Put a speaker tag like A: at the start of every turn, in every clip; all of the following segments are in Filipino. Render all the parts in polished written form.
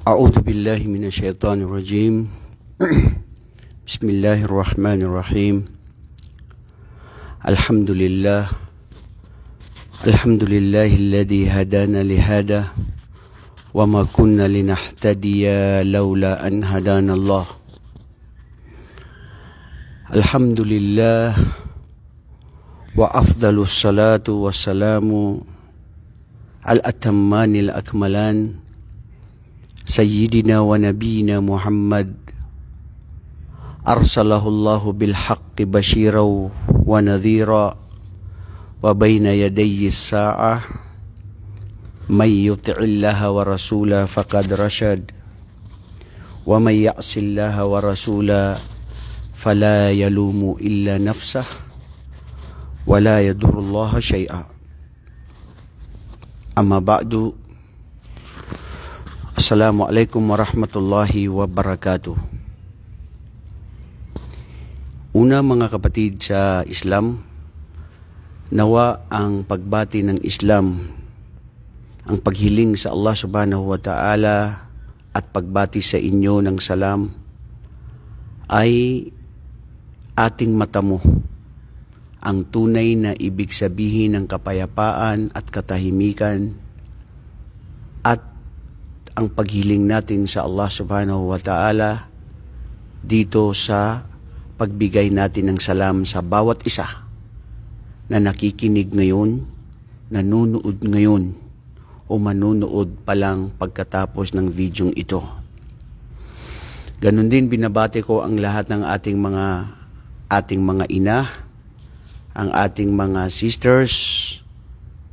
A: أعوذ بالله من الشيطان الرجيم. بسم الله الرحمن الرحيم. الحمد لله الذي هدانا لهذا وما كنا لنهتدي لولا أن هدانا الله. الحمد لله وأفضل الصلاة والسلام الأتمان الأكملان سيدنا ونبينا محمد أرسله الله بالحق بشيرا ونذيرا وبين يدي الساعة من يطع الله ورسوله فقد رشد ومن يعص الله ورسوله فلا يلوم إلا نفسه ولا يضر الله شيئا. أما بعد، Assalamualaikum warahmatullahi wabarakatuh. Una, mga kapatid sa Islam, nawa ang pagbati ng Islam, ang paghiling sa Allah subhanahu wa ta'ala at pagbati sa inyo ng salam ay ating matamo ang tunay na ibig sabihin ng kapayapaan at katahimikan at ang paghiling natin sa Allah subhanahu wa ta'ala dito sa pagbigay natin ng salam sa bawat isa na nakikinig ngayon, nanunood ngayon o manunood pa lang pagkatapos ng videong ito. Ganon din binabati ko ang lahat ng ating mga ina, ang ating mga sisters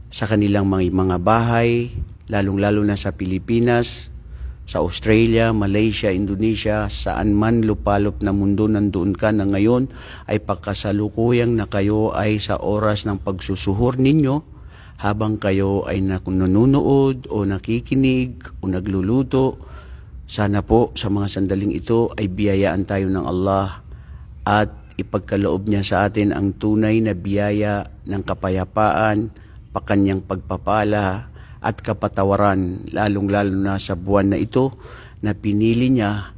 A: sa kanilang mga bahay, lalong-lalo na sa Pilipinas, sa Australia, Malaysia, Indonesia, saan man lupalop na mundo nandoon ka na ngayon ay pagkasalukuyang na kayo ay sa oras ng pagsusuhor ninyo habang kayo ay nanonood o nakikinig o nagluluto. Sana po sa mga sandaling ito ay biyayaan tayo ng Allah at ipagkaloob niya sa atin ang tunay na biyaya ng kapayapaan, pakanyang pagpapala at kapatawaran, lalong-lalo na sa buwan na ito na pinili niya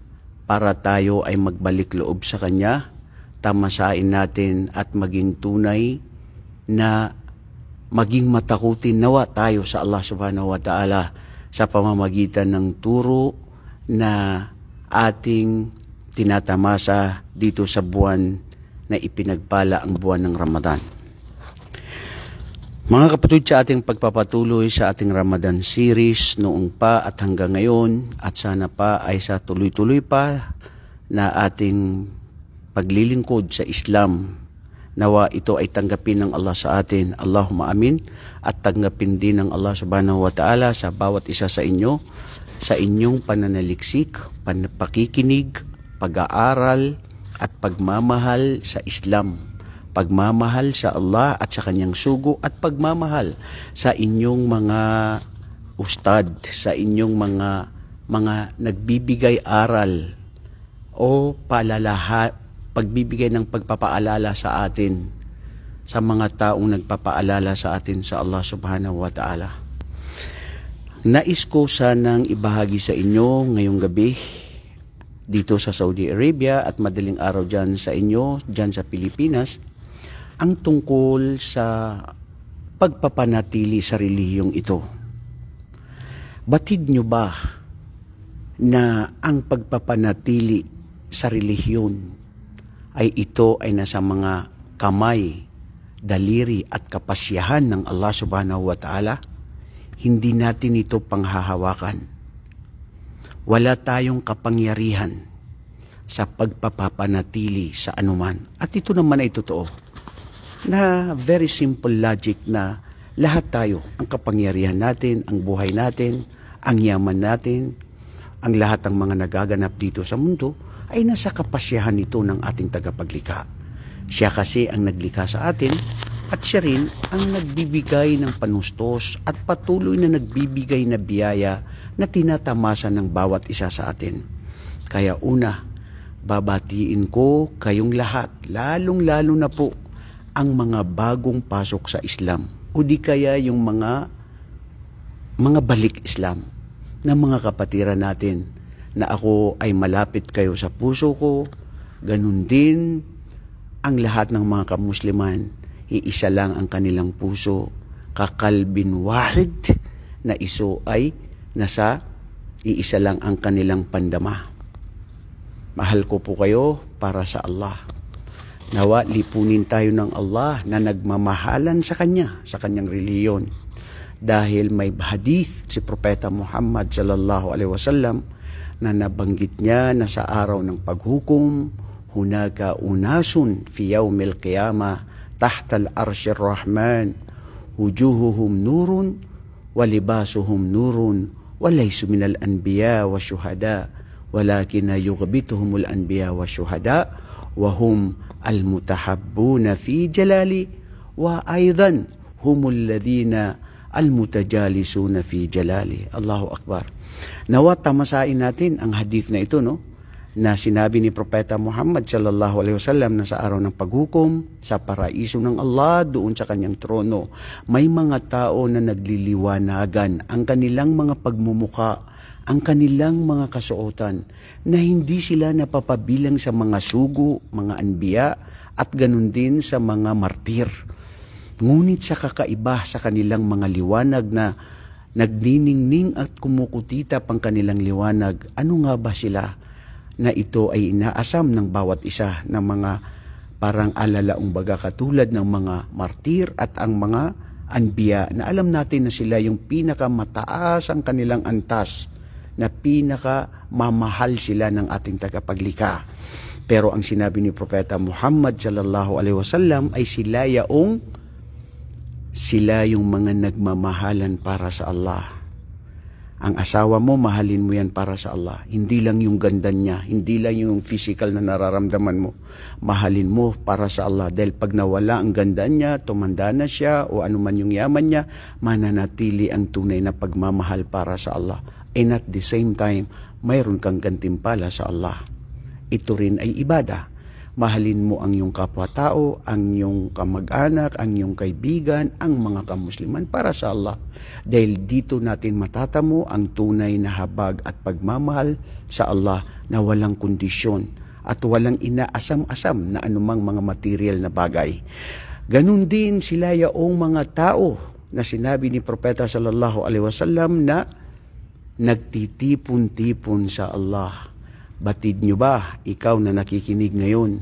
A: para tayo ay magbalik loob sa Kanya, tamasain natin at maging tunay na maging matakutin nawa tayo sa Allah subhanahu wa ta'ala sa pamamagitan ng turo na ating tinatamasa dito sa buwan na ipinagpala ang buwan ng Ramadan. Mga kapatid, sa ating pagpapatuloy sa ating Ramadan series noong pa at hanggang ngayon at sana pa ay sa tuloy-tuloy pa na ating paglilingkod sa Islam, nawa ito ay tanggapin ng Allah sa atin. Allahumma amin. At tanggapin din ng Allah subhanahu wa ta'ala sa bawat isa sa inyo, sa inyong pananaliksik, pakikinig, pag-aaral at pagmamahal sa Islam, pagmamahal sa Allah at sa Kanyang sugo at pagmamahal sa inyong mga ustad, sa inyong mga nagbibigay aral o pagbibigay ng pagpapaalala sa atin, sa mga taong nagpapaalala sa atin sa Allah subhanahu wa ta'ala. Nais ko sanang ibahagi sa inyo ngayong gabi dito sa Saudi Arabia at madaling araw dyan sa inyo, dyan sa Pilipinas, ang tungkol sa pagpapanatili sa relihiyong ito. Batid nyo ba na ang pagpapanatili sa relihiyon ay ito ay nasa mga kamay, daliri at kapasyahan ng Allah subhanahu wa ta'ala? Hindi natin ito panghahawakan. Wala tayong kapangyarihan sa pagpapapanatili sa anuman. At ito naman ay totoo na very simple logic na lahat tayo, ang kapangyarihan natin, ang buhay natin, ang yaman natin, ang lahat ng mga nagaganap dito sa mundo ay nasa kapasyahan nito ng ating tagapaglikha. Siya kasi ang naglikha sa atin at siya rin ang nagbibigay ng panustos at patuloy na nagbibigay na biyaya na tinatamasa ng bawat isa sa atin. Kaya una, babatiin ko kayong lahat, lalong-lalo na po ang mga bagong pasok sa Islam o di kaya yung mga balik Islam. ng mga kapatiran natin na ako ay malapit kayo sa puso ko, ganun din ang lahat ng mga kamusliman, iisa lang ang kanilang puso, kakalbin wahid, na iso ay nasa iisa lang ang kanilang pandama. Mahal ko po kayo para sa Allah. Nawa lipunin tayo ng Allah na nagmamahalan sa Kanya, sa Kanyang reliyon. Dahil may hadith si Propeta Muhammad sallallahu alaihi wasallam na nabanggit niya na sa araw ng paghukom, hunaka unasun fi yawmil qiyamah tahta al-arshir rahman, wujuhuhum nurun, walibasuhum nurun, walaysu minal anbiya wa syuhada, walakin yughbituhumul anbiya wa syuhada, wahum al-mutahabbuna fi jalali, wa aydan humul ladhina al-mutajalisuna fi jalali. Allahu Akbar. Nawa tamasain natin ang hadith na ito, no? Na sinabi ni Propeta Muhammad sallallahu alaihi wasallam na sa araw ng paghukom, sa paraiso ng Allah, doon sa kanyang trono, may mga tao na nagliliwanagan ang kanilang mga pagmumuka, ang kanilang mga kasuotan, na hindi sila napapabilang sa mga sugo, mga anbiya, at ganun din sa mga martir. Ngunit sa kakaiba sa kanilang mga liwanag na nagniningning at kumukutita pang kanilang liwanag, ano nga ba sila? Na ito ay inaasam ng bawat isa ng mga parang alalaong baga katulad ng mga martir at ang mga anbiya, na alam natin na sila yung pinakamataas ang kanilang antas, na pinakamamahal sila ng ating tagapaglikha. Pero ang sinabi ni Propeta Muhammad sallallahu alaihi wasallam ay sila yung mga nagmamahalan para sa Allah. Ang asawa mo, mahalin mo yan para sa Allah. Hindi lang yung ganda niya, hindi lang yung physical na nararamdaman mo. Mahalin mo para sa Allah. Dahil pag nawala ang ganda niya, tumanda na siya, o anuman yung yaman niya, mananatili ang tunay na pagmamahal para sa Allah. And at the same time, mayroon kang gantimpala sa Allah. Ito rin ay ibada. Mahalin mo ang iyong kapwa-tao, ang iyong kamag-anak, ang iyong kaibigan, ang mga kamusliman para sa Allah. Dahil dito natin matatamo ang tunay na habag at pagmamahal sa Allah na walang kondisyon at walang inaasam-asam na anumang mga material na bagay. Ganun din sila yaong mga tao na sinabi ni Propeta sallallahu alaihi wasallam na nagtitipon-tipon sa Allah. Batid nyo ba, ikaw na nakikinig ngayon,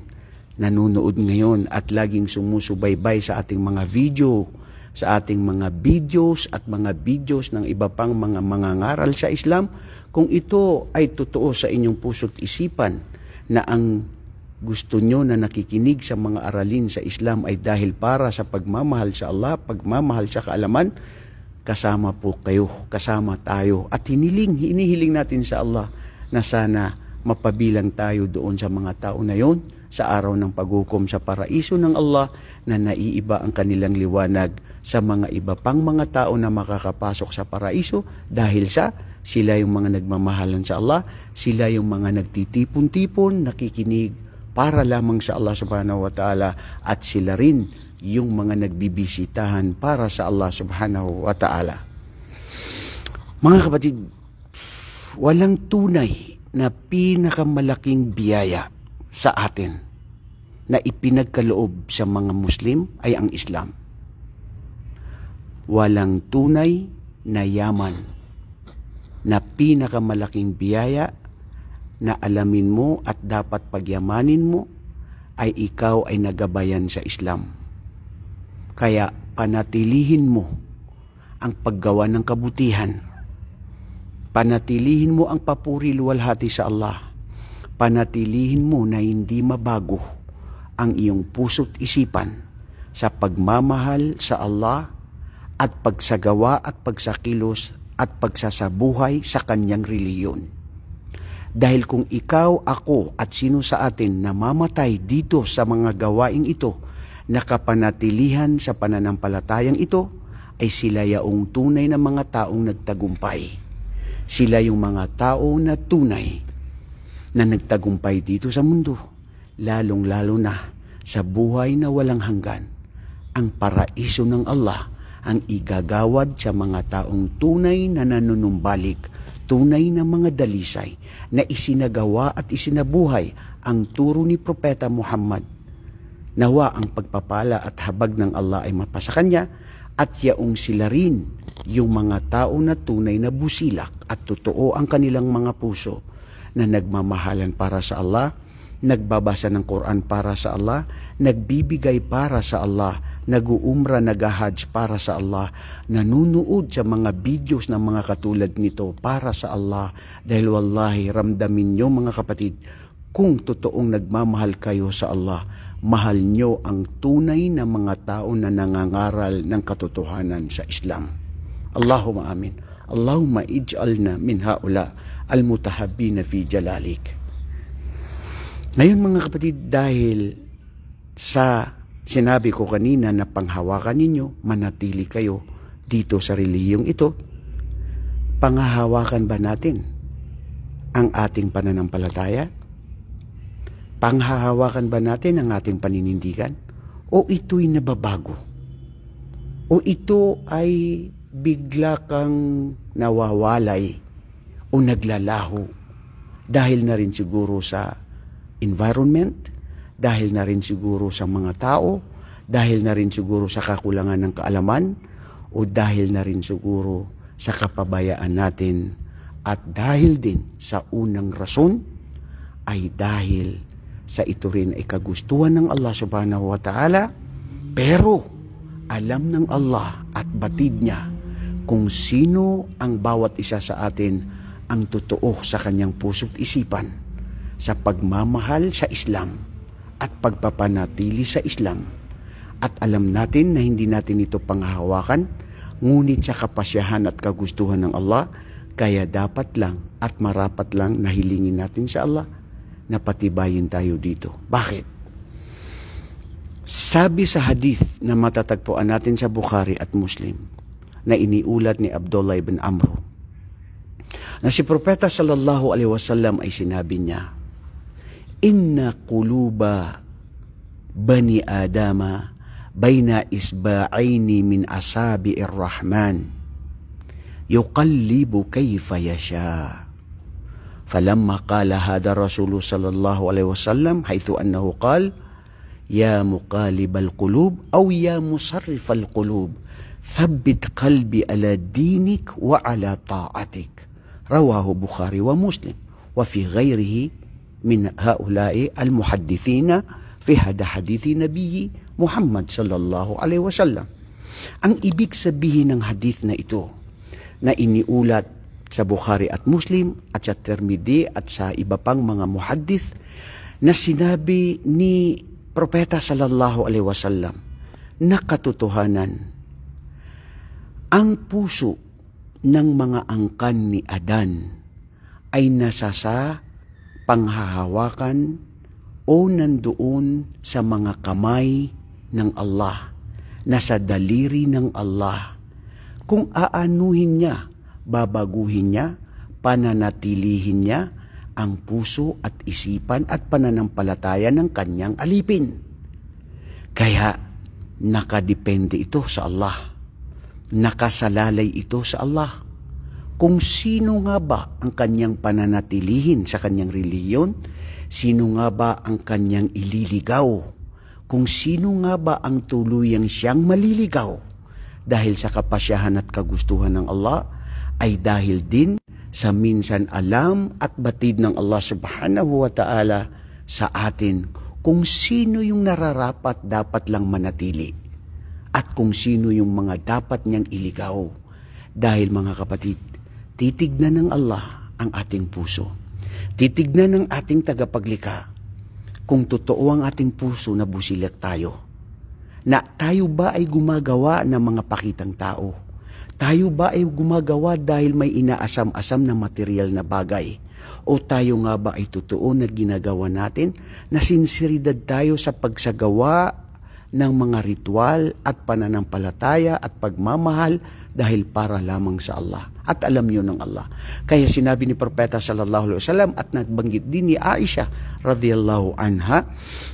A: nanonood ngayon at laging sumusubaybay sa ating mga video, sa ating mga videos at mga videos ng iba pang mga mangangaral sa Islam, kung ito ay totoo sa inyong puso't isipan na ang gusto nyo na nakikinig sa mga aralin sa Islam ay dahil para sa pagmamahal sa Allah, pagmamahal sa kaalaman, kasama po kayo, kasama tayo. At hinihiling natin sa Allah na sana mapabilang tayo doon sa mga tao na yon sa araw ng paghukom sa paraiso ng Allah, na naiiba ang kanilang liwanag sa mga iba pang mga tao na makakapasok sa paraiso dahil sa sila yung mga nagmamahalan sa Allah, sila yung mga nagtitipon-tipon, nakikinig para lamang sa Allah subhanahu wa ta'ala, at sila rin yung mga nagbibisitahan para sa Allah subhanahu wa ta'ala. Mga kapatid, walang tunay na pinakamalaking biyaya sa atin na ipinagkaloob sa mga Muslim ay ang Islam. Walang tunay na yaman na pinakamalaking biyaya na alamin mo at dapat pagyamanin mo ay ikaw ay nagabayan sa Islam. Kaya panatilihin mo ang paggawa ng kabutihan. Panatilihin mo ang papuri luwalhati sa Allah. Panatilihin mo na hindi mabago ang iyong puso't isipan sa pagmamahal sa Allah at pagsagawa at pagsakilos at pagsasabuhay sa kanyang reliyon. Dahil kung ikaw, ako at sino sa atin na mamatay dito sa mga gawaing ito, nakapanatilihan sa pananampalatayang ito, ay sila yaong tunay na mga taong nagtagumpay. Sila yung mga tao na tunay na nagtagumpay dito sa mundo, lalong-lalo na sa buhay na walang hanggan. Ang paraiso ng Allah ang igagawad sa mga taong tunay na nanunumbalik, tunay na mga dalisay na isinagawa at isinabuhay ang turo ni Propeta Muhammad. Nawa ang pagpapala at habag ng Allah ay mapasa kanya at yaong sila rin yung mga tao na tunay na busilak at totoo ang kanilang mga puso na nagmamahalan para sa Allah, nagbabasa ng Quran para sa Allah, nagbibigay para sa Allah, nag-uumra, nag-hajj para sa Allah, nanunood sa mga videos ng mga katulad nito para sa Allah. Dahil wallahi, ramdamin nyo mga kapatid, kung totoong nagmamahal kayo sa Allah, mahal nyo ang tunay na mga tao na nangangaral ng katotohanan sa Islam. Allahumma amin. Allahumma ij'alna min haula al-mutahabbina fi jalalik. Ngayon mga kapatid, dahil sa sinabi ko kanina na panghawakan ninyo, manatili kayo dito sa reliyong ito, panghahawakan ba natin ang ating pananampalataya? Panghahawakan ba natin ang ating paninindigan? O ito'y nababago? O ito ay bigla kang nawawalay o naglalaho dahil na rin siguro sa environment, dahil na rin siguro sa mga tao, dahil na rin siguro sa kakulangan ng kaalaman, o dahil na rin siguro sa kapabayaan natin, at dahil din sa unang rason ay dahil sa ito rin ay kagustuhan ng Allah subhanahu wa ta'ala, pero alam ng Allah at batid niya kung sino ang bawat isa sa atin ang totoo sa kanyang puso't isipan sa pagmamahal sa Islam at pagpapanatili sa Islam. At alam natin na hindi natin ito panghahawakan, ngunit sa kapasyahan at kagustuhan ng Allah, kaya dapat lang at marapat lang na hilingin natin sa Allah na patibayin tayo dito. Bakit? Sabi sa hadith na matatagpuan natin sa Bukhari at Muslim, na iniulat ni Abdullah ibn Amr, na si Propeta sallallahu alaihi wasallam ay sinabi niya, "Inna quluba bani Adama baina isba'aini min asabi'ir Rahman yuqallibu kayfa yasha." فلما قال هذا الرسول صلى الله عليه وسلم حيث أنه قال يا مقالب القلوب أو يا مصرف القلوب ثبت قلبي على دينك وعلى طاعتك، رواه بخاري ومسلم وفي غيره من هؤلاء المحدثين في هذا حديث نبي محمد صلى الله عليه وسلم. Ang ibig sabihin ng hadith na ito na iniulat sa Bukhari at Muslim at sa Tirmidhi at sa iba pang mga muhaddith, na sinabi ni Propeta sallallahu alaihi wasallam na katotohanan, ang puso ng mga angkan ni Adan ay nasa sa panghahawakan o nandoon sa mga kamay ng Allah, nasa daliri ng Allah. Kung aanuhin niya, babaguhin niya, pananatilihin niya ang puso at isipan at pananampalataya ng kanyang alipin. Kaya nakadepende ito sa Allah. Nakasalalay ito sa Allah. Kung sino nga ba ang kanyang pananatilihin sa kanyang reliyon, sino nga ba ang kanyang ililigaw, kung sino nga ba ang tuluyang siyang maliligaw dahil sa kapasyahan at kagustuhan ng Allah, ay dahil din sa minsan alam at batid ng Allah subhanahu wa ta'ala sa atin kung sino yung nararapat dapat lang manatili at kung sino yung mga dapat niyang iligaw. Dahil mga kapatid, titignan ng Allah ang ating puso. Titignan ng ating tagapaglikha kung totoo ang ating puso na busilak tayo. Na tayo ba ay gumagawa ng mga pakitang tao? Tayo ba ay gumagawa dahil may inaasam-asam na material na bagay? O tayo nga ba ay totoo na ginagawa natin na sinseridad tayo sa pagsagawa ng mga ritual at pananampalataya at pagmamahal dahil para lamang sa Allah? At alam niyo ng Allah. Kaya sinabi ni Propeta sallallahu alaihi wasallam at nabanggit din ni Aisha radhiyallahu anha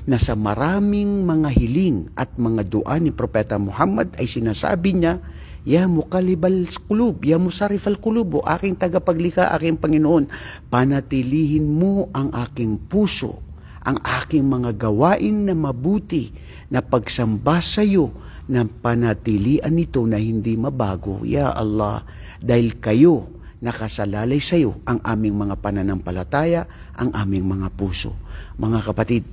A: na sa maraming mga hiling at mga dua ni Propeta Muhammad ay sinasabi niya, Ya muqallibal qulub, ya musarrifal qulub, o aking tagapaglikha, aking Panginoon, panatilihin mo ang aking puso, ang aking mga gawain na mabuti, na pagsamba sa iyo, na panatilian nito na hindi mabago, Ya Allah, dahil kayo, nakasalalay sa iyo ang aming mga pananampalataya, ang aming mga puso. Mga kapatid,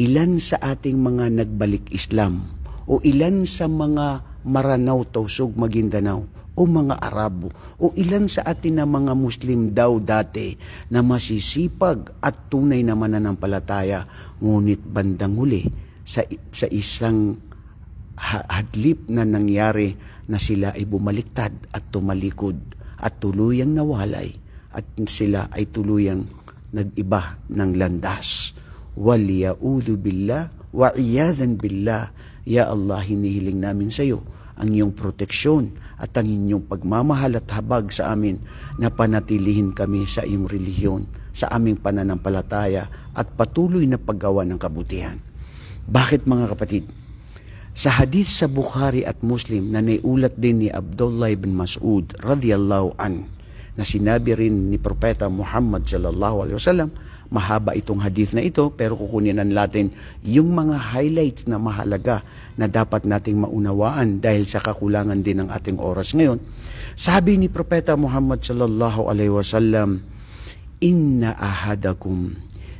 A: ilan sa ating mga nagbalik Islam, o ilan sa mga Maranao, Tausug, Maguindanao, o mga Arabo, o ilan sa atin na mga Muslim daw dati na masisipag at tunay na mananampalataya, ngunit bandang huli sa isang hadlip na nangyari na sila ay bumaliktad at tumalikod at tuluyang nawalay at sila ay tuluyang nag-iba ng landas. Waliyaudu billah wa iyadan billah. Ya Allah, hinihiling namin sa iyo ang iyong proteksyon at ang inyong pagmamahal at habag sa amin na panatilihin kami sa iyong relihiyon, sa aming pananampalataya at patuloy na paggawa ng kabutihan. Bakit mga kapatid? Sa hadith sa Bukhari at Muslim na naiulat din ni Abdullah ibn Mas'ud radhiyallahu an, na sinabi rin ni Propeta Muhammad sallallahu alaihi wasallam, mahaba itong hadith na ito pero kukunin natin yung mga highlights na mahalaga na dapat nating maunawaan dahil sa kakulangan din ng ating oras ngayon. Sabi ni Propeta Muhammad sallallahu alaihi wasallam, inna ahadakum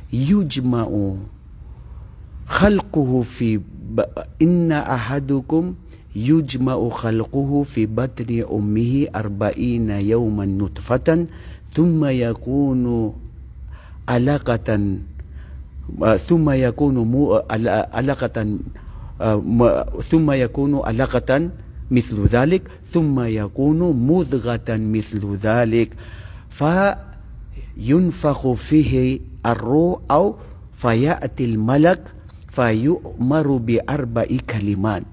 A: yujma'u khalquhu fi inna ahadukum yujma'u khalquhu fi batni ummihi 40 yawman nutfatan thumma yakunu alaqatan thumma yakunu alaqatan thumma yakunu alaqatan mithlu dhalik thumma yakunu mudghatan mithlu dhalik fa yunfakhu fihi ar-ruh aw fayati al-malak fayu'maru bi arba'i kalimat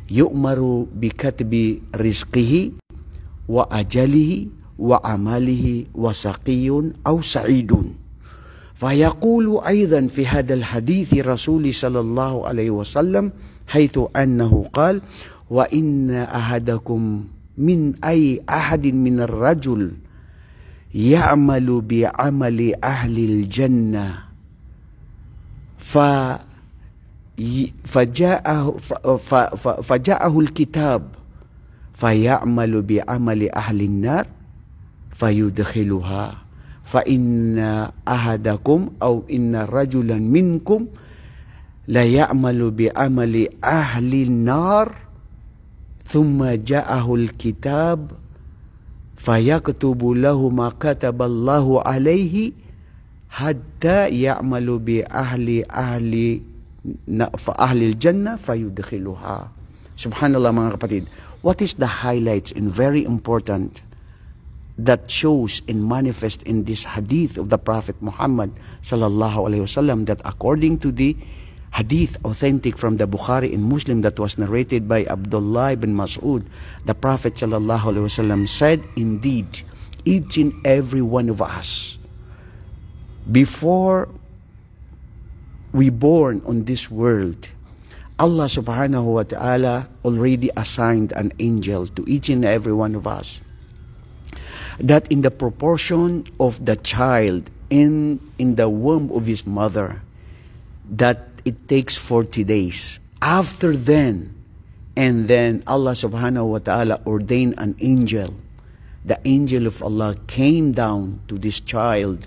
A: yu'maru bi katbi rizqihi wa ajalihi wa amalihi wa saqiyun aw sa'idun. فيقول أيضا في هذا الحديث رسول صلى الله عليه وسلم حيث أنه قال وإن أحدكم من أي أحد من الرجل يعمل بعمل أهل الجنة فجاءه الكتاب فيعمل بعمل أهل النار فيدخلها فإن أحدكم أو إن رجلا منكم لا يعمل بعمل أهل النار ثم جاءه الكتاب فيكتب له ما كتب الله عليه حتى يعمل بأهل الجنة فيدخلها. Subhanallah mga kapatid, what is the highlights and very important that shows and manifest in this hadith of the Prophet Muhammad sallallahu alaihi wasallam, that according to the hadith authentic from the Bukhari and Muslim that was narrated by Abdullah ibn Mas'ud, the Prophet sallallahu alaihi wasallam said, indeed, each and every one of us, before we born on this world, Allah subhanahu wa ta'ala already assigned an angel to each and every one of us, that in the proportion of the child in the womb of his mother, that it takes 40 days. After then, and then Allah subhanahu wa ta'ala ordained an angel. The angel of Allah came down to this child,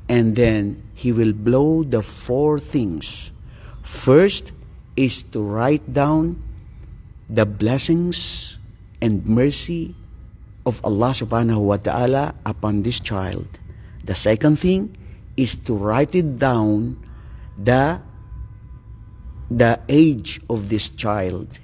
A: and then he will blow the 4 things. First is to write down the blessings and mercy of Allah subhanahu wa ta'ala upon this child. The second thing is to write it down the age of this child.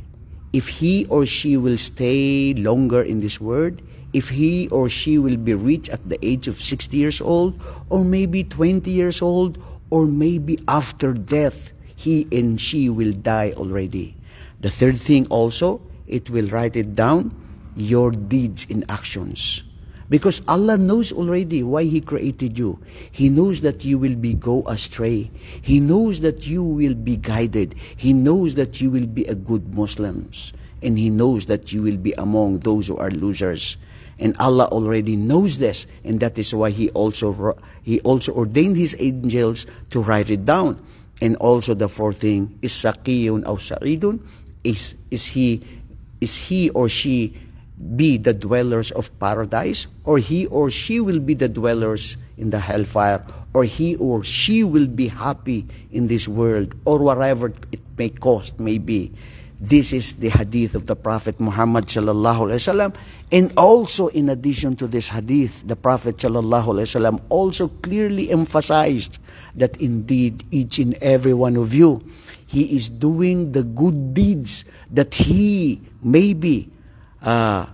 A: If he or she will stay longer in this world, if he or she will be reached at the age of 60 years old, or maybe 20 years old, or maybe after death, he and she will die already. The third thing also, it will write it down your deeds and actions, because Allah knows already why He created you. He knows that you will go astray. He knows that you will be guided. He knows that you will be a good Muslims. and He knows that you will be among those who are losers. And Allah already knows this, and that is why He also ordained His angels to write it down. And also the fourth thing is saqiyun aw sa'idun. Is he or she be the dwellers of paradise, or he or she will be the dwellers in the hellfire, or he or she will be happy in this world, or whatever it may cost may be. This is the hadith of the Prophet Muhammad sallallahu alaihi wasallam. And also in addition to this hadith, the Prophet sallallahu alaihi wasallam also clearly emphasized that indeed each and every one of you, he is doing the good deeds that he maybe ma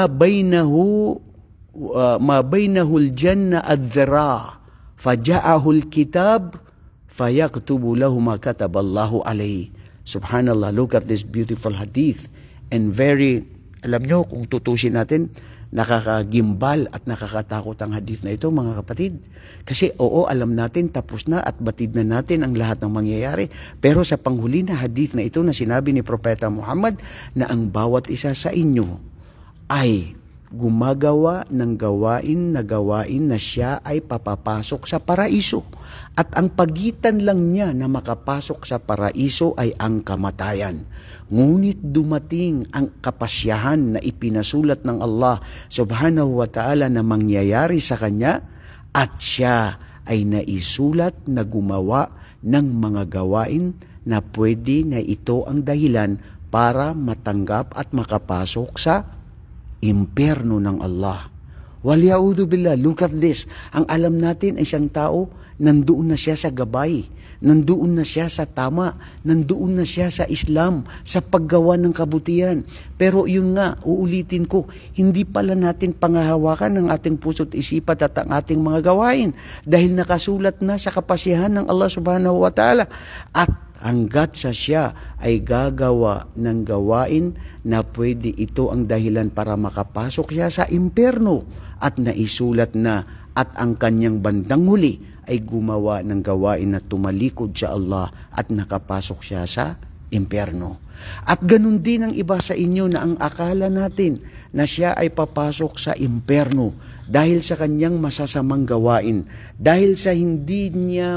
A: bainahu al-jannah ad-dhira faja'ahu al-kitab fayaktubu lahu ma kataballahu alayhi. Subhanallah, look at this beautiful hadith. And very, alam nyo, kung tutusin natin, nakakagimbal at nakakatakot ang hadith na ito, mga kapatid. Kasi oo, alam natin, tapos na at batid na natin ang lahat ng mangyayari. Pero sa panghuli na hadith na ito na sinabi ni Propeta Muhammad na ang bawat isa sa inyo ay gumagawa ng gawain na siya ay papapasok sa paraiso. At ang pagitan lang niya na makapasok sa paraiso ay ang kamatayan. Ngunit dumating ang kapasyahan na ipinasulat ng Allah subhanahu wa ta'ala na mangyayari sa kanya, at siya ay naisulat na gumawa ng mga gawain na pwede na ito ang dahilan para matanggap at makapasok sa impyerno ng Allah. Waliyaudu billah, look at this. Ang alam natin ay isang tao, nandoon na siya sa gabay, nandoon na siya sa tama, nandoon na siya sa Islam, sa paggawa ng kabutihan. Pero yun nga, uulitin ko, hindi pala natin pangahawakan ng ating puso't isipat at ang ating mga gawain dahil nakasulat na sa kapasyahan ng Allah subhanahu wa ta'ala. At hanggat sa siya ay gagawa ng gawain na pwede ito ang dahilan para makapasok siya sa impyerno at naisulat na, at ang kanyang bandang huli ay gumawa ng gawain na tumalikod sa Allah at nakapasok siya sa impyerno. At ganun din ang iba sa inyo na ang akala natin na siya ay papasok sa impyerno dahil sa kanyang masasamang gawain, dahil sa hindi niya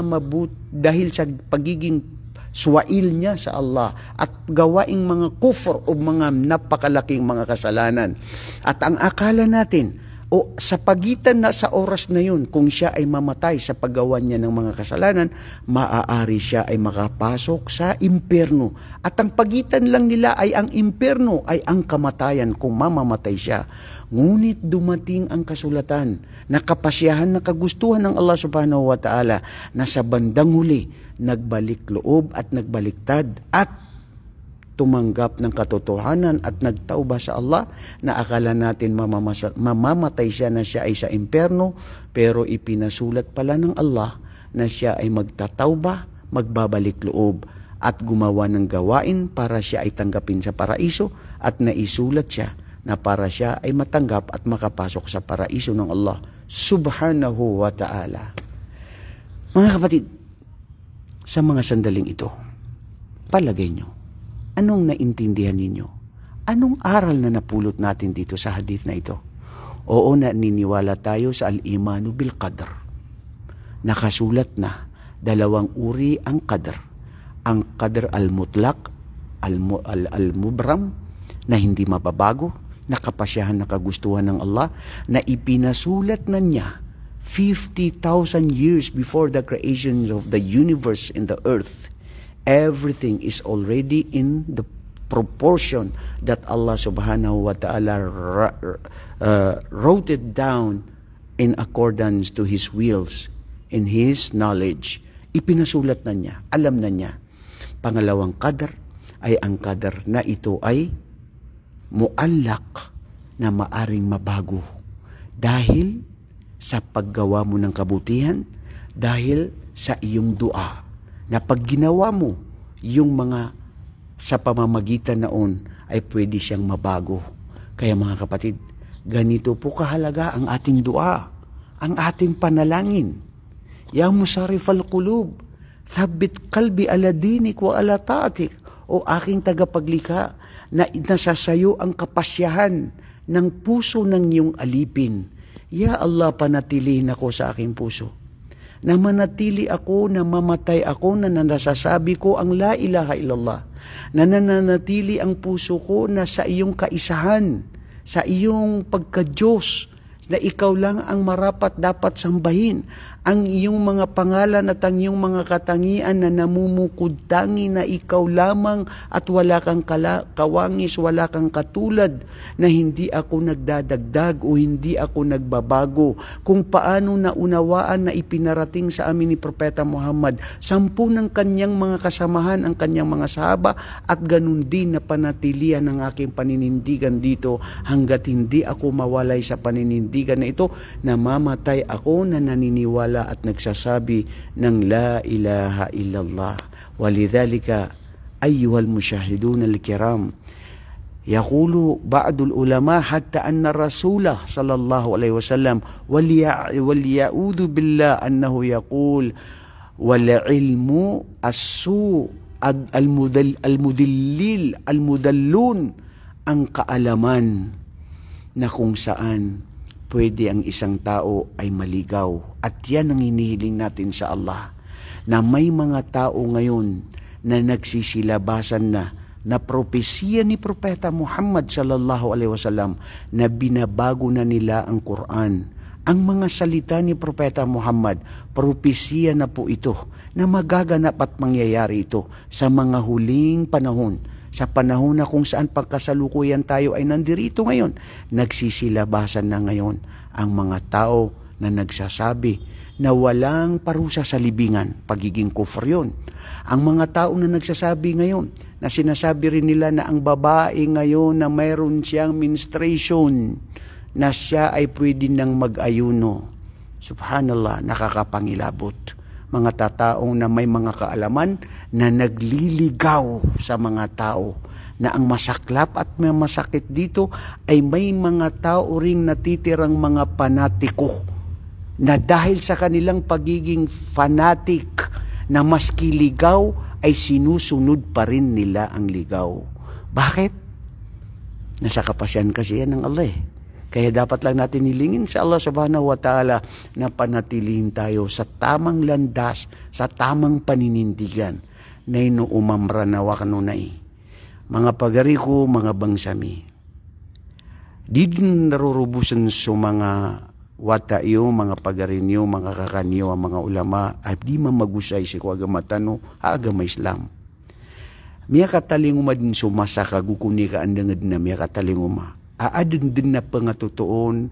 A: dahil sa pagiging swail niya sa Allah at gawaing mga kufr o mga napakalaking mga kasalanan. At ang akala natin, o sa pagitan na sa oras na yun, kung siya ay mamatay sa paggawa niya ng mga kasalanan, maaari siya ay makapasok sa impyerno. At ang pagitan lang nila ay ang impyerno ay ang kamatayan kung mamamatay siya. Ngunit dumating ang kasulatan na kapasyahan na kagustuhan ng Allah subhanahu wa ta'ala na sa bandang huli, nagbalik loob at nagbaliktad at tumanggap ng katotohanan at nagtauba sa Allah na akala natin mamamatay siya na siya ay sa impyerno, pero ipinasulat pala ng Allah na siya ay magtatauba, magbabalik loob at gumawa ng gawain para siya ay tanggapin sa paraiso, at naisulat siya na para siya ay matanggap at makapasok sa paraiso ng Allah subhanahu wa ta'ala. Mga kapatid, sa mga sandaling ito, palagay nyo, anong naintindihan ninyo? Anong aral na napulot natin dito sa hadith na ito? Oo, naniniwala tayo sa al-imanu bil qadr. Nakasulat na, dalawang uri ang qadr. Ang qadr al-mutlaq, al-mubram, na hindi mababago, nakapasyahan na kagustuhan ng Allah, na ipinasulat na niya 50,000 years before the creation of the universe and the earth. Everything is already in the proportion that Allah subhanahu wa ta'ala wrote it down in accordance to His wills, in His knowledge. Ipinasulat na niya, alam na niya. Pangalawang qadr ay ang qadr na ito ay muallak, na maaring mabago dahil sa paggawa mo ng kabutihan, dahil sa iyong dua, na pag ginawa mo yung mga sa pamamagitan noon ay pwede siyang mabago. Kaya mga kapatid, ganito po kahalaga ang ating dua, ang ating panalangin. Ya musarrif al-qulub, thabbit qalbi ala dinik wa ala ta'atik, o aking tagapaglikha, na nasasayo ang kapasyahan ng puso ng iyong alipin. Ya Allah, panatilihin ako sa aking puso. Na manatili ako, na mamatay ako, na nasasabi ko ang la ilaha illallah. Na nananatili ang puso ko na sa iyong kaisahan, sa iyong pagka-Diyos, na ikaw lang ang marapat dapat sambahin. Ang iyong mga pangalan at ang iyong mga katangian na namumukod tangi na ikaw lamang at wala kang kawangis, wala kang katulad, na hindi ako nagdadagdag o hindi ako nagbabago. Kung paano naunawaan na ipinarating sa amin ni Propeta Muhammad, 10 ng kanyang mga kasamahan, ang kanyang mga sahaba, at ganun din na panatilian ng aking paninindigan dito hanggat hindi ako mawalay sa paninindigan na ito, na mamatay ako na naniniwala at nagsasabi ng la ilaha illallah. Walidhalika ayyuhal musyahidun al-kiram, yaqulu ba'dul ulama hatta anna rasulah sallallahu alaihi wasallam wal ya'udhu billah annahu yaqul wal ilmu as-su al-mudallun, ang kaalaman na kung saan pwede ang isang tao ay maligaw. At yan ang hinihiling natin sa Allah, na may mga tao ngayon na nagsisilabasan na propesiya ni Propeta Muhammad sallallahu alaihi wasallam, na binabago na nila ang Quran. Ang mga salita ni Propeta Muhammad, propesiya na po ito, na magaganap at mangyayari ito sa mga huling panahon. Sa panahon na kung saan pagkasalukuyan tayo ay nandirito ngayon, nagsisilabasan na ngayon ang mga tao na nagsasabi na walang parusa sa libingan, pagiging kufr yun. Ang mga tao na nagsasabi ngayon, na sinasabi rin nila na ang babae ngayon na mayroon siyang menstruation, na siya ay pwede nang mag-ayuno. Subhanallah, nakakapangilabot. Mga tataong na may mga kaalaman na nagliligaw sa mga tao, na ang masaklap at may masakit dito ay may mga tao ring natitirang mga panatiko, na dahil sa kanilang pagiging fanatic, na maski ligaw ay sinusunod pa rin nila ang ligaw. Bakit? Nasa kapasyan kasi yan ng Allah eh. Kaya dapat lang natin hilingin sa Allah subhanahu wa ta'ala na panatilihin tayo sa tamang landas, sa tamang paninindigan, na inuumamra na wakanunay. Mga pagari ko, mga bangsami, di din narurubusan sa mga wata iyo, mga pagari niyo, mga kakanyo, ang mga ulama, ay di mamagusay si ko agamatano, agama Islam. Miya katalinguma din sumasa kagukuni ka andangad na miya katalinguma. Aadun din na pangatutuon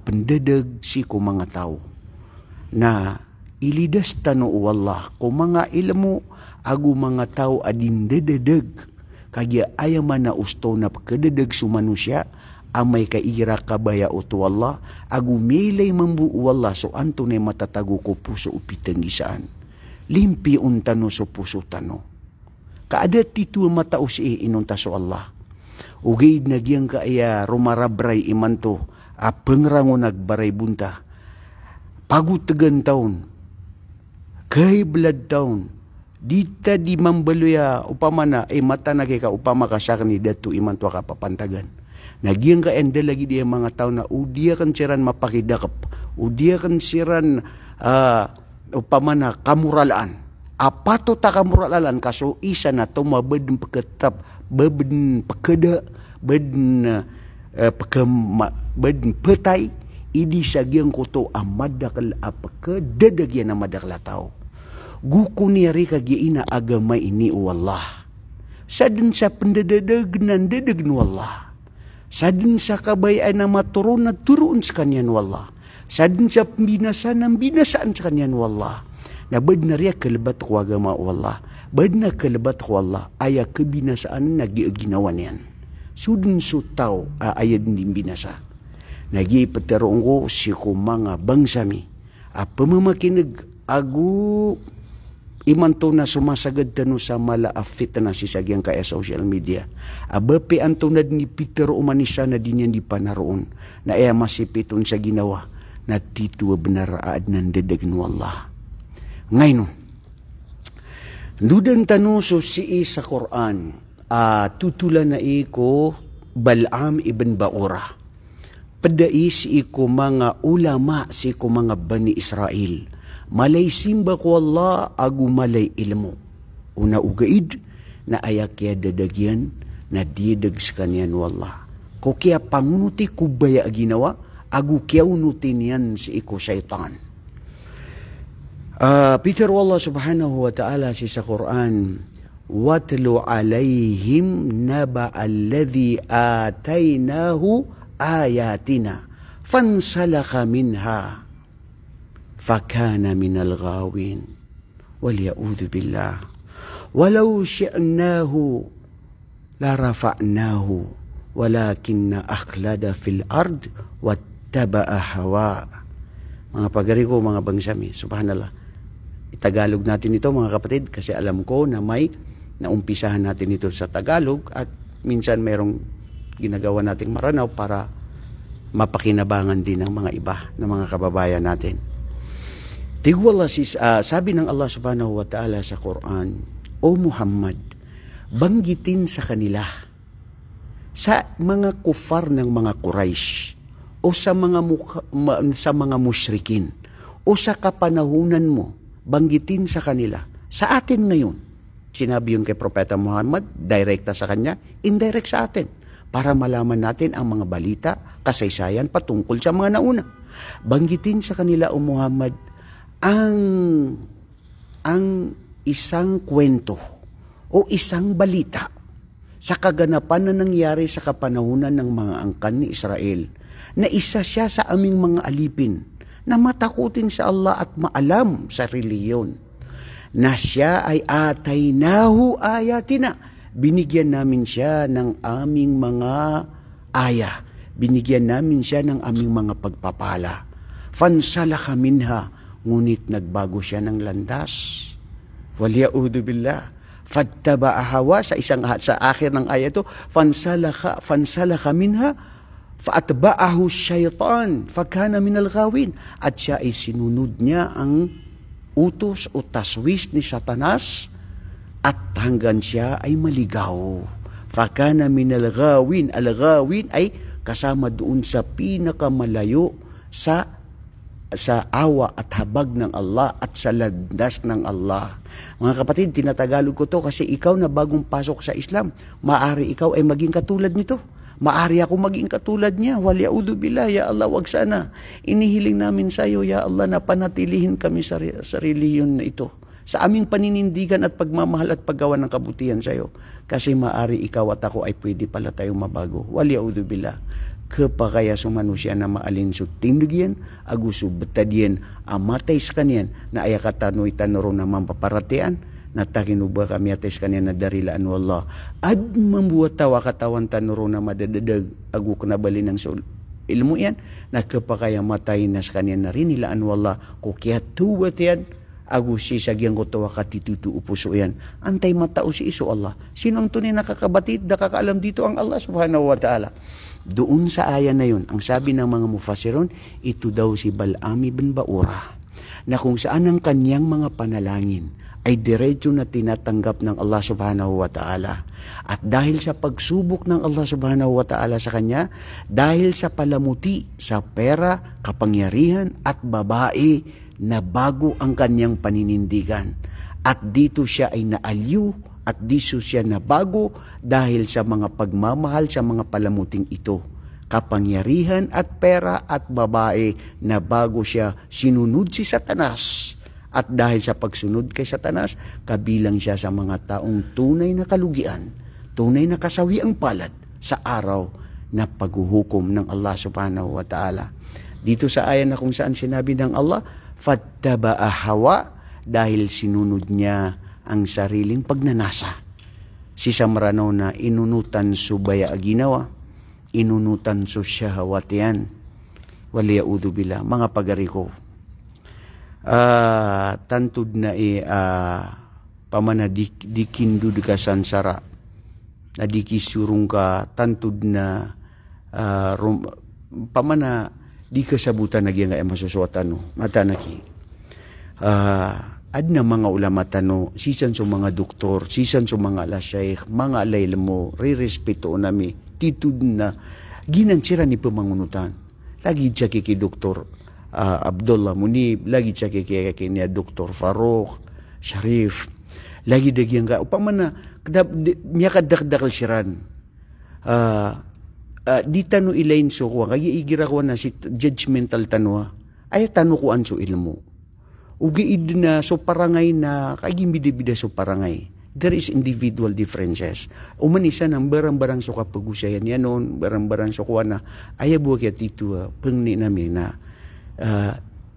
A: pendadag si ko mga tao na ilidas tano wallah ko mga ilmu agu mga tao adin dededag kaya ayaman na usto na pagkadadag su manusia amay kaira kabaya uto wallah agu milay mambu wallah so anto na matatago ko puso upitang isaan limpi untano so puso tano kaada titu mataos inunta so Allah. Ugay nagyang kaaya rumarabray imanto, pengrango nagbaray bunta. Pagutagan taon, kay blood taon, dita di mambaluya upamana, mata na kay ka upama ka sa ni datu imanto ka papantagan. Nagyang kaenda lagi diya mga taon na udiya kan siran mapakidakap, udiya kan siran upamana kamuralaan. Apato ta kamuralaan kaso isa na tumabad ng pagkatap, babad pagkada, bad petay, idi sagyang kuto amadakal apakadadagyan na madakla tao. Guko niya kagyaina agama ini o Allah. Sadin sa pendadadag nan dadag no Allah. Sadin sa kabayaan na maturon na turoon sa kanya no Allah. Sadin sa binasaan ng binasaan sa kanya no Allah. Na bad na riya kalabat ko agama o Allah. Bad na kalabat ko Allah. Aya kabinasaan na ginawa niyan. Sudun sutaw ayad din binasa. Nagipataroon ko si ko mga bangsami. Pamamakinig agu imanto na sumasagad tano sa malaafit na sisagyang kaya social media. Abapi anto na ni Peter umanisa na din yan di panaroon. Na iya masipiton sa ginawa na tituwa benaraad ng dadag no Allah. Ngayon, Dudan tanuso si sa Quran, tutulan na iko Balaam ibn Baura. Padai si iko mga ulama si iko mga Bani Israel. Malay simba ko Allah agu malay ilmu. Una ugaid na ayak kaya dadagyan na didag sa kanyan wallah. Ko kaya pangunuti kubaya ginawa agu kaya unutin yan si iko syaitan. Peter wallah subhanahu wa ta'ala si sa Quran, watlu alayhim naba alladhi ataynahu ayatina fansalakha minha fakana minal ghawin walya'udhu billah walau syi'nahu larafa'nahu walakinna akhlada fil ard wattaba'a hawa. Mga pagari ko, mga bangsami, subhanallah, itagalog natin ito mga kapatid kasi alam ko na may naumpisahan natin ito sa Tagalog at minsan mayroong ginagawa nating maranaw para mapakinabangan din ng mga iba ng mga kababayan natin. Tigwala sabi ng Allah subhanahu wa ta'ala sa Quran, O Muhammad, banggitin sa kanila, sa mga kufar ng mga Quraysh, o sa mga musyrikin, o sa kapanahunan mo, banggitin sa kanila. Sa atin ngayon, sinabi yun kay Propeta Muhammad, direkta sa kanya, indirect sa atin, para malaman natin ang mga balita, kasaysayan patungkol sa mga nauna. Banggitin sa kanila, O Muhammad, ang isang kwento o isang balita sa kaganapan na nangyari sa kapanahunan ng mga angkan ni Israel, na isa siya sa aming mga alipin, na matakutin sa Allah at maalam sa reliyon, na siya ay ataynahu ayatina, binigyan namin siya ng aming mga aya, binigyan namin siya ng aming mga pagpapala. Fansalakha minha, ngunit nagbago siya ng landas. Walya'udhu billah. Fattaba'a hawa, sa akhir ng ayat to, fansalakha minha, faatba'ahu syaitan, fakana minal ghawin. At siya ay sinunod niya ang utos o taswis ni Satanas at hanggang siya ay maligaw. Fakana minal ghawin. Al-ghawin ay kasama doon sa pinakamalayo sa awa at habag ng Allah at sa landas ng Allah. Mga kapatid, tinatagalog ko to kasi ikaw na bagong pasok sa Islam, maari ikaw ay maging katulad nito. Maari ako maging katulad niya. Walya'udhu billah, ya Allah, wag sana. Inihiling namin sa iyo, ya Allah, na panatilihin kami sa reliyon na ito, sa aming paninindigan at pagmamahal at paggawa ng kabutihan sa iyo. Kasi maari ikaw at ako ay pwede pala tayong mabago. Walya'udhu billah. Kapakaya sumanusya na maalin so tindigyan, aguso betadyan, amatay sa kanyan, na ayakatanoy tanoro na mampaparatian, na takinuba kami ates kanyan na darilaan wallah. Ad mambuat tawa katawan tanoro na madadadag, agu kanabalin ng ilmu yan, na kapakaya matay na sa kanyan na rinilaan wallah, kukiat tuwat yan, agu sisagyang ko tawa katitutu upuso yan. Antay matao si iso Allah. Sino ang tunay nakakabatid, nakakaalam dito? Ang Allah subhanahu wa ta'ala. Doon sa aya na yun, ang sabi ng mga mufassirun, ito daw si Balaam ibn Baura, na kung saan ang kanyang mga panalangin ay diretso na tinatanggap ng Allah subhanahu wa ta'ala. At dahil sa pagsubok ng Allah subhanahu wa ta'ala sa kanya, dahil sa palamuti, sa pera, kapangyarihan at babae, na bago ang kanyang paninindigan. At dito siya ay naaliw at dito siya nabago dahil sa mga pagmamahal sa mga palamuting ito. Kapangyarihan at pera at babae, na bago siya sinunod si Satanas. At dahil sa pagsunod kay Satanas, kabilang siya sa mga taong tunay na kalugian, tunay na kasawiang palad sa araw na paghuhukom ng Allah subhanahu wa ta'ala. Dito sa ayan na kung saan sinabi ng Allah, fattaba'a hawa, dahil sinunod niya ang sariling pagnanasa. Si Samrano na inunutan subaya aginawa, inunutan su syahawatian, walya'udhu billah. Mga pagari ko, tantud na pamana dikindu di kasansara, na dikisurong ka, tantud na pamana di kasabutan na nga masusuatan no, matanaki. adna mga ulama tano, sisan sa mga doktor, sisan sa mga alasyaykh, mga alaylamo, re-respeto nami, titud na ginansira ni pamangunutan. Lagi siya kiki Dr. Abdullah Munib, lagi siya kiki niya Dr. Farouk, Sharif, lagi dagyang ka, upamana, miya kadakdakal siran. Di tano ilayin so ko, kaya igira ko na si judgmental tanwa, ay tano ko anso ilmo. Ugiid na so parangay na, kaya bida-bida so parangay. There is individual differences. Umanisa ng barang-barang so kapag-usayan yan noon, barang-barang so kuha na, ayabuwa kaya tito, pangni namin na,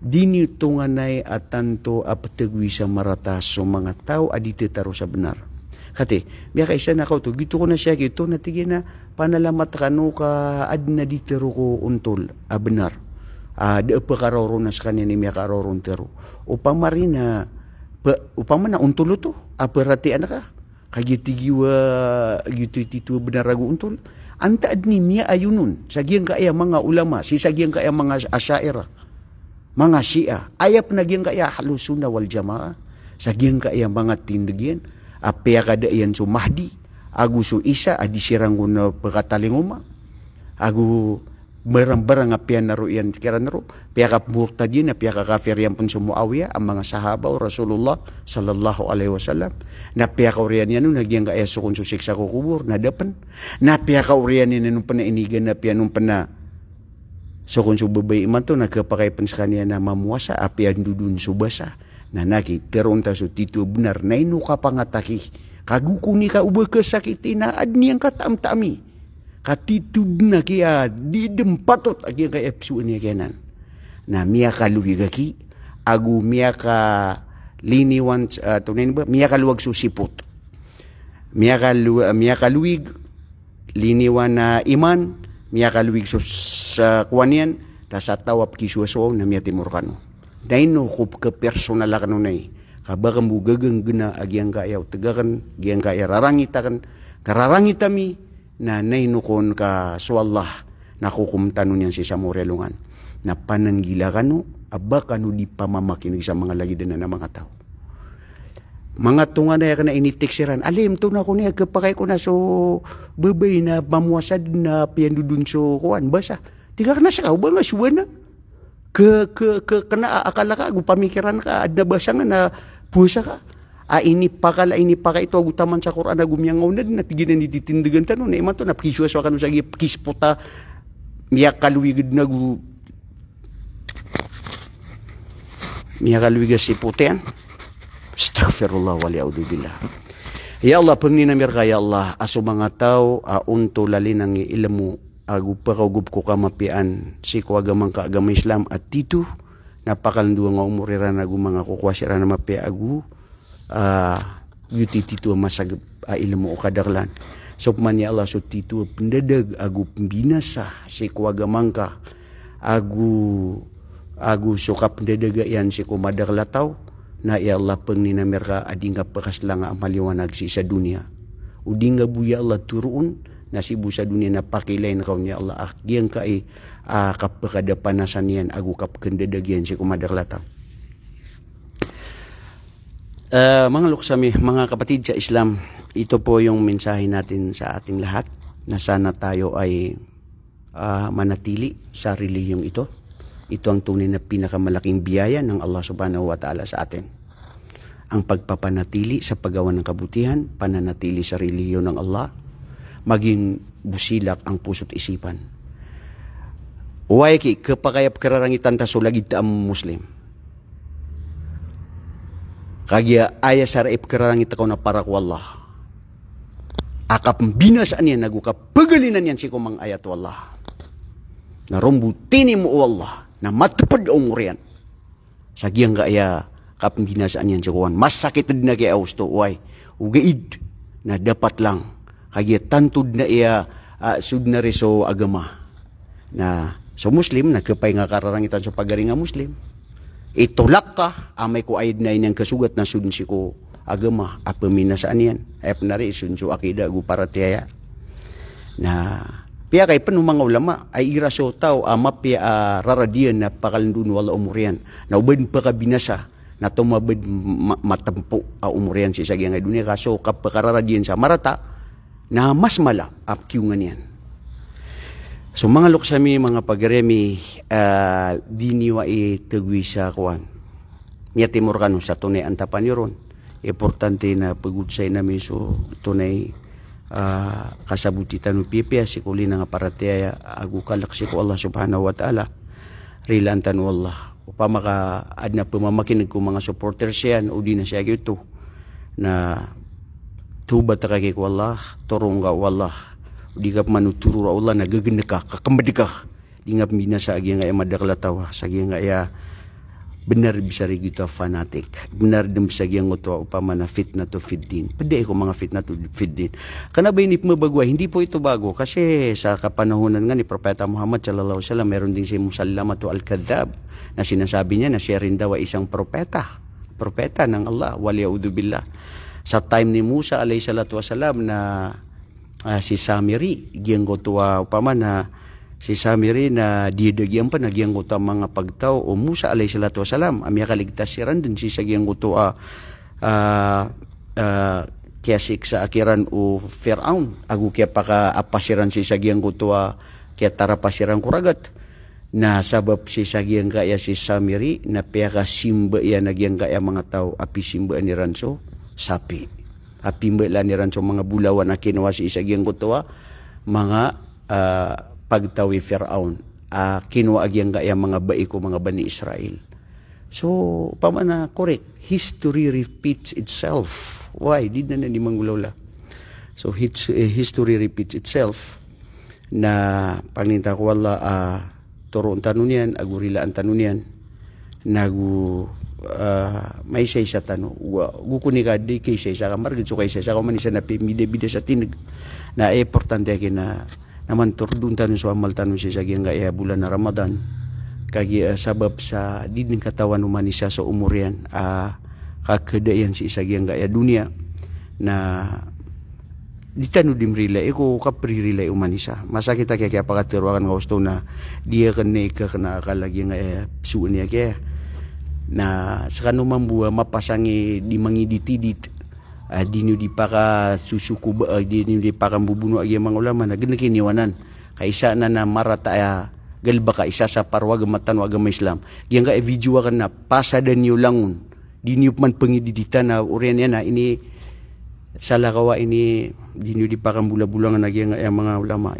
A: dini tunganay at tanto apatagwi sa maratas so mga tao adito taro sa benar. Kati, biya kaysa na kao to, gito ko na siya, gito natigin na, panalamat kano ka, ad na ditero ko untol, benar. Da pa karoro na sa kanya ni miya karoron tero. Upamari na, upama na untol to, aperati anak ka, kagitigiwa, gito tito benar ragu untol. Anta ad ni miya ayunun, sagyang kaya mga ulama, si sagyang kaya mga asyaira, mga Shia, ayap nagyang kaya halusuna wal jamaah, sagyang kaya mga tindagyan, apya kada yan so Mahdi, agu so Isa, adi sirang na pagkatalinguma, agu barang-barang apya naro yan, kira naro, pya ka murtadin, pya ka kafir yan pun sa Muawiyah, ang mga sahaba o Rasulullah sallallahu alaihi wasallam, na pya ka uriyan yan, nagyang kaya so kung susiksa ko kubur, nadapan, na pya ka uriyan yan, nung panainigan na pya nung so kung subabay iman to, nagkapakaipan sa kanya na mamuasa, apya dudun subasa, na naki, teronta so tito benar, na ino ka pangataki, kagukuni ka uba kasakiti na adniyang katam-tami, katitud na kaya di dempatot agi kaya epsuan niya kanan. Na miya kaluwigaki, agu miya ka liniwan, tunayin ba, miya kaluwag susipot. Miya kaluwig, liniwan na iman, miya kaluwig sa kuwanian, tas atawap kisuaso na miya timurkano. Daino kup ke personal ka nunay, kabakang bugagang guna agyang kaya tegakan, agyang kaya rarangitakan, kararangitami, na nainukon ka so Allah nakukumtano niyan si Samorelungan na pananggila kano aba kano di pamamakinig sa mga lagidan na mga tao mga tunga na ka na initiksiran alim to na ko niya kapakay ko na so babay na mamuasad na piyandudun so kuan basa tiga ka na siya ba nga suwan na kana akala ka pamikiran ka adna basa nga na pusa ka ini paka ito agutaman sa Quran na gumyangaw na din natiginan ni titindigan tanong na iman to napkiswas wa kanu sa kispota miya kaluwigid na miya kaluwigid si putean astaghfirullah wa li'audubillah. Ya Allah pagninamir ka ya Allah aso mga tao unto lalin ang ilmu agupakagub ko kamapian si kuagamang kaagama Islam at tito napakalanduang nga umuriran na mga kukwasira na mapia agu yuti titu masag ilmu o kadaklan. So pamanya Allah so titu pendadag agu pembinasa si kuagamangka agu so ka pendadag yan si kumadaklatao na ya Allah pangninamir ka ading ka pakaslang amaliwanag si sa dunia. Uding nga buya Allah turuun na si busa dunia na pakilain kaw niya Allah akyang ka kapakadapanasan yan agu kapkendadag yan si kumadaklatao. Mga luksami, mga kapatid sa Islam, ito po yung mensahe natin sa ating lahat na sana tayo ay manatili sa relihiyong ito. Ito ang tunay na pinakamalaking biyaya ng Allah subhanahu wa ta'ala sa atin. Ang pagpapanatili sa paggawa ng kabutihan, pananatili sa relihiyon ng Allah, maging busilak ang puso't isipan. Uway ki, kapakayap kararangitan ta sulagid ta ang Muslim. Kagya aya sa raip karangit ako na para ko Allah. Akap binasaan yan, nagukap pagalinan yan si kumang ayat wallah. Na rombutini mo Allah, na matapad ang uriyan. Sagyang ka aya, kap binasaan yan si kuwan. Mas sakit na kaya austo, uway. Ugaid, na dapat lang. Kagya tantod na iya, sud na reso agama. Na, so Muslim, nagkapay nga kararangitan sa pagaring nga Muslim. Itulak ka, amay ko ayad na inyang kasugat na sunsi ko agama, apaminasaan yan. Ay panari, sunso akida, guparatiyaya. Na, piya kay panong mga ulama, ay iraso tao, mapya raradiyan na pakalandun wala umurian. Na ubad pa ka binasa, na tumabid matampo a umurian si sagya nga dunia kaso kapakaradyan sa marata na mas mala apkyungan yan. So mga luksami, mga pagremi, diniwa itagwi sa kuwan. Niya timur kanu sa tunay antapan yun. Importante na pagudsay namin so tunay kasabuti tanu pipia si kuli nga parataya agu kalaksi ko Allah subhanahu wa ta'ala. Rilan tanu Allah. Upama ka adna pumamakinig ko mga supporters yan o di na siya ito na tubat kay ko Allah, turong ka Allah. Di ka manuturo Allah na gaganda ka, kakamadi ka. Di nga minasa agi nga madaklatawa, sagi nga benar bisa kita fanatik. Benar din bisa yang ito upama na fitna to fiddin. Pwede ko mga fitna to fiddin. Kana ba inip mabagwa? Hindi po ito bago kasi sa kapanahonan nga ni Propeta Muhammad sallallahu alaihi wasallam meron din si Musallamatu al-Kadzab na sinasabi niya na siya rin daw ay isang propeta ng Allah, waliyaudu billah. Sa time ni Musa alayhi salatu wasalam na si Samiri, giyang ko tuwa upama na si Samiri na didagyan pa, nagyang ko tuwa mga pagtaw o Musa alayhi salatu wasalam, amya kaligtas siran din si sagyang ko tuwa kaya siksa akiran o Firaun, agu kaya apasiran si sagyang ko tuwa kaya tarapasiran kuragat, na sabab si sagyang kaya si Samiri na piyaka simba ya nagyang kaya mga tao api simba ni ranso sapi. Api mbela ni ranso mga bulawan na kinuha si isagyang kutuwa mga pagtawi Firaun. Kinuha agyang kaya mga bai ko mga bani Israel. So, pamana correct. History repeats itself. Why? Di na ni manggulawla. So, history repeats itself na paninta ko wala turoon tanong yan, agurilaan tanong yan, may isa tano gukuni ka di kay isa ka margit so kay isa ka man isa na bide sa tinig na importante na naman turdun tano so amal tano siya sa nga bulan na Ramadan kagi sabab sa diding katawan human isa sa umurian kakadayan si isa nga dunia na di tano dimrila iko kapririla umanisa masa kita kaya pakatiruakan nga gusto na dia kana kalagi nga suun niya kaya na sa kanumang buwa mapasangi di mangiditidit di nyo di pa ka susuko ba di nyo di pa ka bubuno agi mga ulama na ginakiniwanan kaisa na marata galba ka isa sa parwag matan wag Islam yang ka video ka na pasadan nyo langun di nyo man pangididita na urian yan na ini sa lakawa ini di nyo di pa ka bula-bulangan agi mga ulama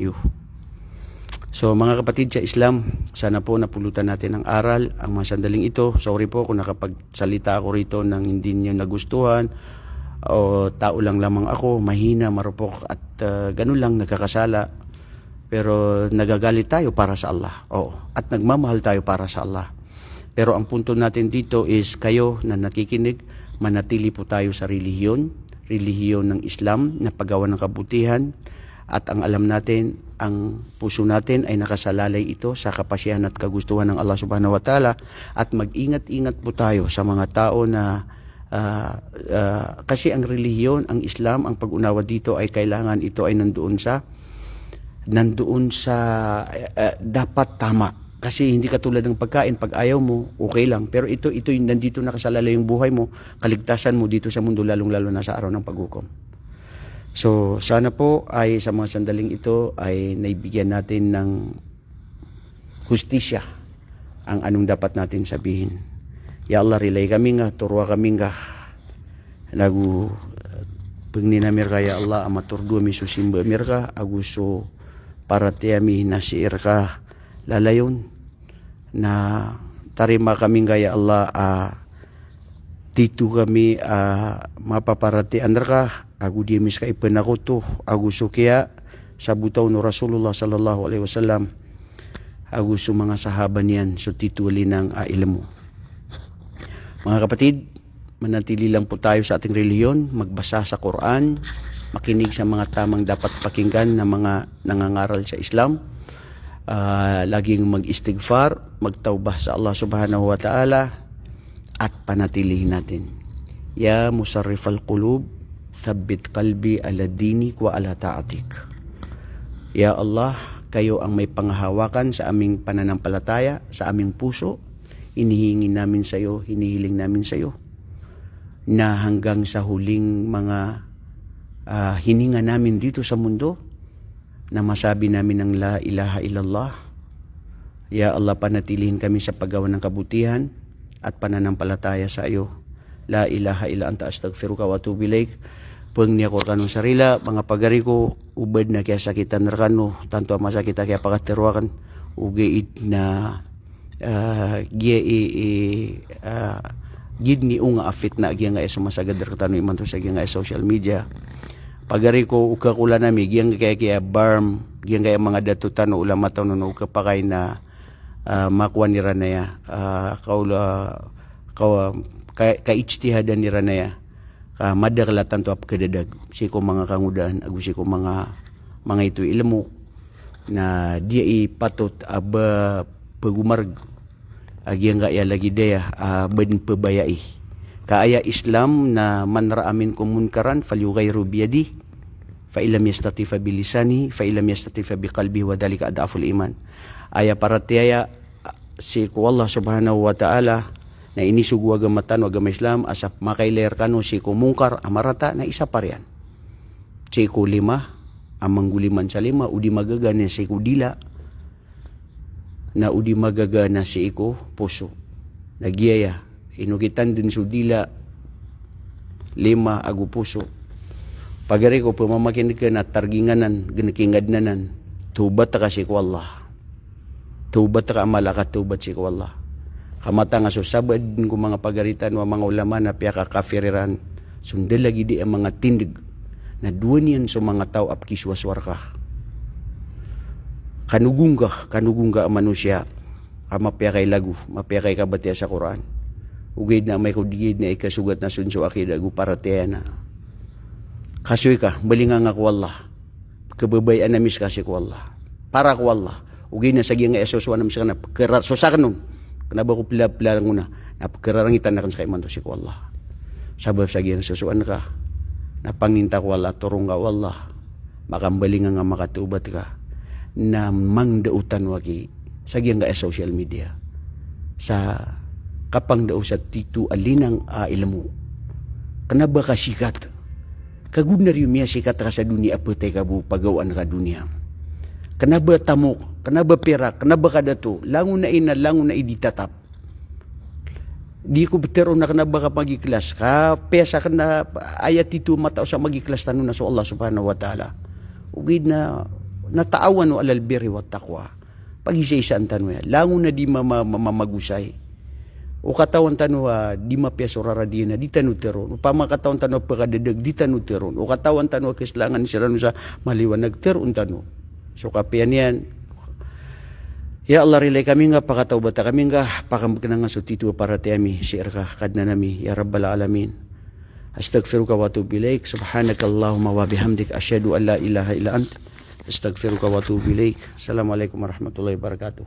A: So mga kapatid sa Islam, sana po napulutan natin ang aral, ang mga sandaling ito. Sorry po kung nakapagsalita ako rito ng hindi niyo nagustuhan o tao lang lamang ako, mahina, marupok at ganun lang nagkakasala. Pero nagagalit tayo para sa Allah. Oo, at nagmamahal tayo para sa Allah. Pero ang punto natin dito is kayo na nakikinig, manatili po tayo sa relihiyon ng Islam na paggawa ng kabutihan. At ang alam natin, ang puso natin ay nakasalalay ito sa kapasyahan at kagustuhan ng Allah subhanahu wa ta'ala. At mag-ingat-ingat po tayo sa mga tao na kasi ang relihiyon, ang Islam, ang pag-unawa dito ay kailangan ito ay nandoon sa dapat tama. Kasi hindi katulad ng pagkain, pag ayaw mo, okay lang. Pero ito yung nandito nakasalalay yung buhay mo, kaligtasan mo dito sa mundo, lalong-lalo na sa araw ng paghukom. So, sana po ay sa mga sandaling ito ay naibigyan natin ng hustisya ang anong dapat natin sabihin. Ya Allah, rilay kami nga, turwa kami nga, lagu pagnin na mirka, ya Allah, amaturdo mi susimba mirka, aguso para tiyami nasiir ka lalayon, na tarima kami nga, ya Allah, dito kami mapaparati andar ka, agu dia mis kay penakuto agu sukia sa butaw no Rasulullah sallallahu alaihi wasallam agu su mga sahaba niyan so tituli ng ilmu. Mga kapatid, manatili lang po tayo sa ating relihiyon, magbasa sa Quran, makinig sa mga tamang dapat pakinggan na mga nangangaral sa Islam, laging mag-istighfar, magtawbah sa Allah subhanahu wa ta'ala, at panatilihin natin. Ya musarrifal qulub, thabbit qalbi ala dinik wa ala ta'atik. Ya Allah, kayo ang may panghahawakan sa aming pananampalataya, sa aming puso. hinihingi namin sa iyo, hinihiling namin sa iyo na hanggang sa huling mga hininga namin dito sa mundo, na masabi namin ng la ilaha illallah. Ya Allah, panatilihin kami sa paggawa ng kabutihan at pananampalataya sa iyo. La ilaha illa anta astaghfiruka wa atubu ilaik. Peng niya ko kanong sarila, mga pagari ko, ubad na kaya sakitan rakano, tanto ang masakita kaya pakatirwakan, ugiit na gid ni unga afit na giya nga iso masagad rakatano iman to sa giya nga social media. Pagari ko ukakula nami giyang kaya barm, giyang kaya mga datutan no ulama taw no ukapakay na makuha ni Ranaya, kaitstihadan ni Ranaya, madaklatan to ap kadadag si ko mga kangudan agu si ko mga ito ilmu na dia ipatot aba pagumarg agiyang kaya lagi daya ben pabayai kaaya Islam na man ra'amin kum munkaran falyughayyiru biyadi fa illam yastati fa bilisani fa illam yastati fa biqalbi wa dalika adaful iman. Aya paratiaya si ko Allah subhanahu wa ta'ala na inisugwa gamatan wa gama Islam asap makailer kano si ko mungkar amarata na isa pa riyan. Si ko lima amang guliman sa lima udi magaga na si ko dila na udi magaga na si ko puso nagyaya inukitan din sa dila lima agu puso. Pagari ko pamamakin ka na targinganan ginakingadnanan tubat ka si ko Allah, tubat ka malakat tubat si ko Allah. Kamata nga so sabad ko mga pagaritan wa mga ulama na piya kakafiriran sundel lagi di ang mga tindig na duwan yan so mga tao apkiswaswar ka kanugung ka manusia mapya kay lagu mapya kay kabatiya sa Quran ugid na may kudigid na ikasugat na sunso akida gu parateya na kasoy ka balinga nga ko Allah kababayan na mis kasi ko Allah para ko Allah ugid na sagya nga esoswa na mis kana kerat so saknom kanaba ko pila-pila lang una napakararangitan na kan sa iman to si ko Allah sabab sagya nga susuan ka napanginta ko Allah turong ka Allah makambalinga nga makatubat ka na mangdautan wagi sagya nga social media sa kapang daw sa titu alinang ilmu kanaba ka sikat kagud na riyo miya sikat ka sa dunia apatay ka bu pagawaan ka dunia kanaba tamok kanaba pera kanaba kadato langon na iditatap di ko betero na kanaba ka magiklas ka pesa kana ayat itu mata sa magiklas tanu na so Allah subhanahu wa ta'ala ugid na nataawan no alal birri wat taqwa pag-isa-isaan tanu ya langon na di mamagusay o katawan tanu di mapiasorara di na di tanu teron upama katawan tanu pagadadag di tanu teron o katawan tanu kislangan sira sa maliwanag teron tanu so kapian yan ya Allah rilay kami nga pakatawbata kami nga pakamagkana nga sutitu para tiyami siir ka kadna nami ya rabbal alamin astaghfiruka wa atubu ilaik subhanakallahumma wa bihamdik asyhadu an la ilaha illa ant astaghfiruka wa atubu ilaik. Assalamualaikum warahmatullahi wabarakatuh.